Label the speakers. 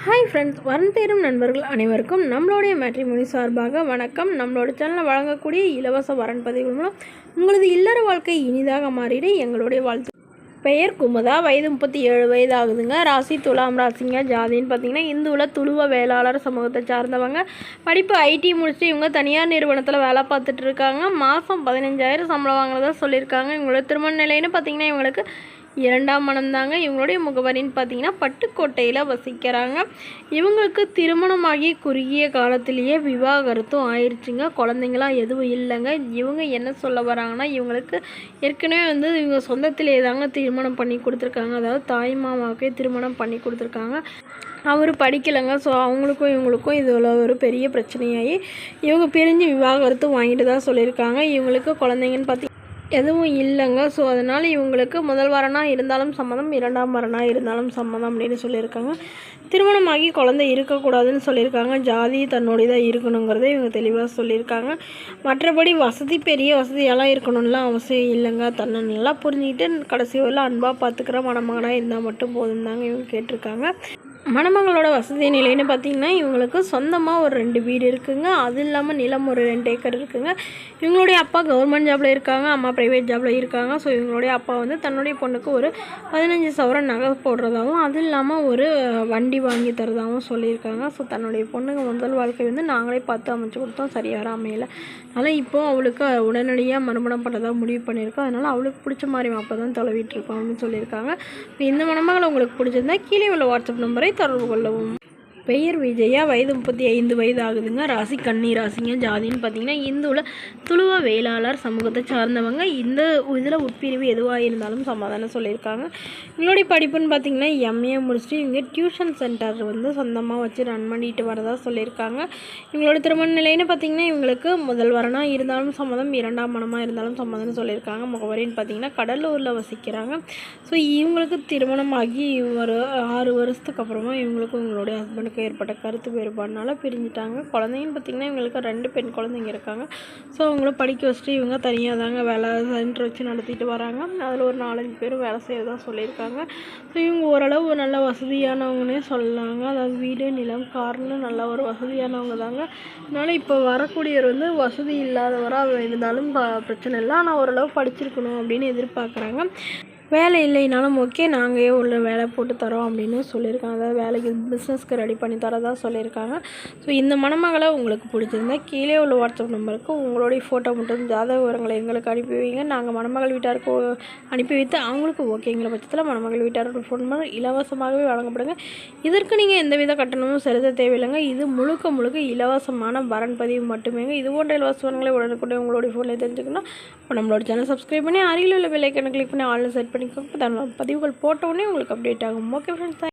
Speaker 1: Hi friends, வரன் தேடும் நண்பர்கள் அனைவருக்கும் நம்மளுடைய மேட்ரிமோனி சார்பாக வணக்கம். நம்மளோட சேனலில் வழங்கக்கூடிய இலவச வரன் பதிவுகள் மூலம் உங்களது இல்லற வாழ்க்கை இனிதாக மாறிட எங்களுடைய வாழ்த்து. பெயர் குமுதா, வயது 37 வயது ஆகுதுங்க. ராசி துலாம் ராசிங்க. ஜாதின்னு பார்த்தீங்கன்னா இந்துவில் துளுவ வேளாளர் சமூகத்தை சார்ந்தவங்க. படிப்பு ஐடி முடிச்சுட்டு இவங்க தனியார் நிறுவனத்தில் வேலை பார்த்துட்டு இருக்காங்க. மாதம் 15,000 சம்பளம் வாங்கினதா சொல்லியிருக்காங்க. இவங்களோட திருமண நிலைன்னு பார்த்தீங்கன்னா இவங்களுக்கு 2ஆம் மனம்தாங்க. இவங்களுடைய முகவரின்னு பார்த்தீங்கன்னா பட்டுக்கோட்டையில் வசிக்கிறாங்க. இவங்களுக்கு திருமணமாகி குறுகிய காலத்திலேயே விவாகரத்தும் ஆயிடுச்சுங்க. குழந்தைங்களாம் எதுவும் இல்லைங்க. இவங்க என்ன சொல்ல வராங்கன்னா, இவங்களுக்கு ஏற்கனவே இவங்க சொந்தத்திலே தாங்க திருமணம் பண்ணி கொடுத்துருக்காங்க. அதாவது தாய் மாமாவுக்கே திருமணம் பண்ணி கொடுத்துருக்காங்க. அவர் படிக்கலைங்க. ஸோ அவங்களுக்கும் இவங்களுக்கும் இதில் ஒரு பெரிய பிரச்சனையாகி இவங்க பிரிஞ்சு விவாகரத்தும் வாங்கிட்டு தான் சொல்லியிருக்காங்க. இவங்களுக்கு குழந்தைங்கன்னு பார்த்தீங்கன்னா எதுவும் இல்லைங்க. ஸோ அதனால் இவங்களுக்கு முதல் வரனாக இருந்தாலும் சம்மதம், 2ஆம் வரனாக இருந்தாலும் சம்மதம் அப்படின்னு சொல்லியிருக்காங்க. திருமணமாகி குழந்தை இருக்கக்கூடாதுன்னு சொல்லியிருக்காங்க. ஜாதி தன்னுடையதாக இருக்கணுங்கிறத இவங்க தெளிவாக சொல்லியிருக்காங்க. மற்றபடி பெரிய வசதியெல்லாம் இருக்கணும்லாம் அவசியம் இல்லைங்க. தன்னை நல்லா புரிஞ்சுக்கிட்டு கடைசி வரல அன்பாக பார்த்துக்கிற மணமகனாக இருந்தால் மட்டும் போதும் தாங்க இவங்க கேட்டிருக்காங்க. மணமகளோட வசதி நிலைன்னு பார்த்திங்கன்னா இவங்களுக்கு சொந்தமாக ஒரு 2 வீடு இருக்குதுங்க. அது இல்லாமல் நிலம் ஒரு 2 ஏக்கர் இருக்குதுங்க. இவங்களுடைய அப்பா கவர்மெண்ட் ஜாபில் இருக்காங்க, அம்மா ப்ரைவேட் ஜாபில் இருக்காங்க. ஸோ இவங்களுடைய அப்பா தன்னுடைய பொண்ணுக்கு ஒரு 15 சவரன் நகை போடுறதாகவும் அது இல்லாமல் ஒரு வண்டி வாங்கி தரதாகவும் சொல்லியிருக்காங்க. ஸோ தன்னுடைய பொண்ணுங்க முதல் வாழ்க்கை நாங்களே பார்த்து அமைச்சு கொடுத்தோம், சரியாக அமையலை. அதனால் இப்போது அவளுக்கு உடனடியாக மறுமணம் பண்ணுறதா முடிவு பண்ணியிருக்கோம். அதனால் அவளுக்கு பிடிச்ச மாதிரி அப்போ தான் தொலைவிட்டுருக்கோம் அப்படின்னு சொல்லியிருக்காங்க. இந்த மணமகளை உங்களுக்கு பிடிச்சிருந்தா கீழே உள்ள வாட்ஸ்அப் நம்பரை தொடர்பு கொள்ளவும். பெயர் விஜயா, வயது 35 வயது ஆகுதுங்க. ராசி கன்னி ராசிங்க. ஜாதின்னு பார்த்தீங்கன்னா இந்துவில் துளுவ வேளாளர் சமூகத்தை சார்ந்தவங்க. இந்த இதில் உட்பிரிவு எதுவாக இருந்தாலும் சமாதானம் சொல்லியிருக்காங்க. இவங்களுடைய படிப்புன்னு பார்த்தீங்கன்னா எம்ஏ முடிச்சுட்டு இவங்க டியூஷன் சென்டர் சொந்தமாக வச்சு ரன் பண்ணிட்டு வரதா சொல்லியிருக்காங்க. இவங்களோட திருமண நிலைன்னு பார்த்தீங்கன்னா இவங்களுக்கு முதல் வரனாக இருந்தாலும் சம்மதம், 2ஆம் மனமாக இருந்தாலும் சம்மதம்னு சொல்லியிருக்காங்க. முகவரின்னு பார்த்தீங்கன்னா கடலூரில் வசிக்கிறாங்க. ஸோ இவங்களுக்கு திருமணமாகி ஒரு 6 வருஷத்துக்கு அப்புறமா இவங்களுக்கும் இவங்களுடைய ஹஸ்பண்ட் ஏற்பட்ட கருத்து வேறுபாடுனால பிரிஞ்சுட்டாங்க. குழந்தைங்கன்னு பார்த்திங்கன்னா இவங்களுக்கு 2 பெண் குழந்தைங்க இருக்காங்க. ஸோ அவங்கள படிக்க வச்சுட்டு இவங்க தனியாக தாங்க வேலை சென்டர் வச்சு நடத்திட்டு வராங்க. அதில் ஒரு 4-5 பேர் வேலை செய்யறதா சொல்லியிருக்காங்க. ஸோ இவங்க ஓரளவு நல்ல வசதியானவங்கன்னே சொல்லலாங்க. அதாவது வீடு, நிலம், கார்னு நல்ல ஒரு வசதியானவங்க தாங்க. அதனால் இப்போ வரக்கூடியவர் வசதி இல்லாதவராக இருந்தாலும் பிரச்சனை இல்லை, ஆனால் ஓரளவு படிச்சிருக்கணும் அப்படின்னு எதிர்பார்க்குறாங்க. வேலை இல்லைனாலும் ஓகே, நாங்கள் உள்ள வேலை போட்டு தரோம் அப்படின்னு சொல்லியிருக்காங்க. அதாவது வேலைக்கு பிஸ்னஸ்க்கு ரெடி பண்ணி தரதாக சொல்லியிருக்காங்க. ஸோ இந்த மணமகளை உங்களுக்கு பிடிச்சிருந்தா கீழே உள்ள வாட்ஸ்அப் நம்பருக்கு உங்களுடைய ஃபோட்டோ மட்டும் ஜாதக விவரங்களை எங்களுக்கு அனுப்பி வைங்க. நாங்கள் மணமகள் வீட்டாருக்கு அனுப்பி வைத்து அவங்களுக்கு ஓகேங்கிற பட்சத்தில் மணமகள் வீட்டாரோட ஃபோன் நம்பர் இலவசமாகவே வழங்கப்படுங்க. இதற்கு நீங்கள் எந்தவித கட்டணமும் செலுத்த தேவையில்லைங்க. இது முழுக்க இலவசமான வரன் பதிவு மட்டுமேங்க. இது போன்ற இலவச வரன்களை உடனுக்குடைய உங்களுடைய ஃபோனில் தெரிஞ்சுக்கணும். இப்போ நம்மளோட சேனல் சப்ஸ்கிரைப் பண்ணி அருகில் உள்ள பெல் ஐக்கனை கிளிக் பண்ணி ஆன்லைன் செட் பண்ணி பதிவுகள் போட்ட உடனே உங்களுக்கு அப்டேட் ஆகும். Okay friends.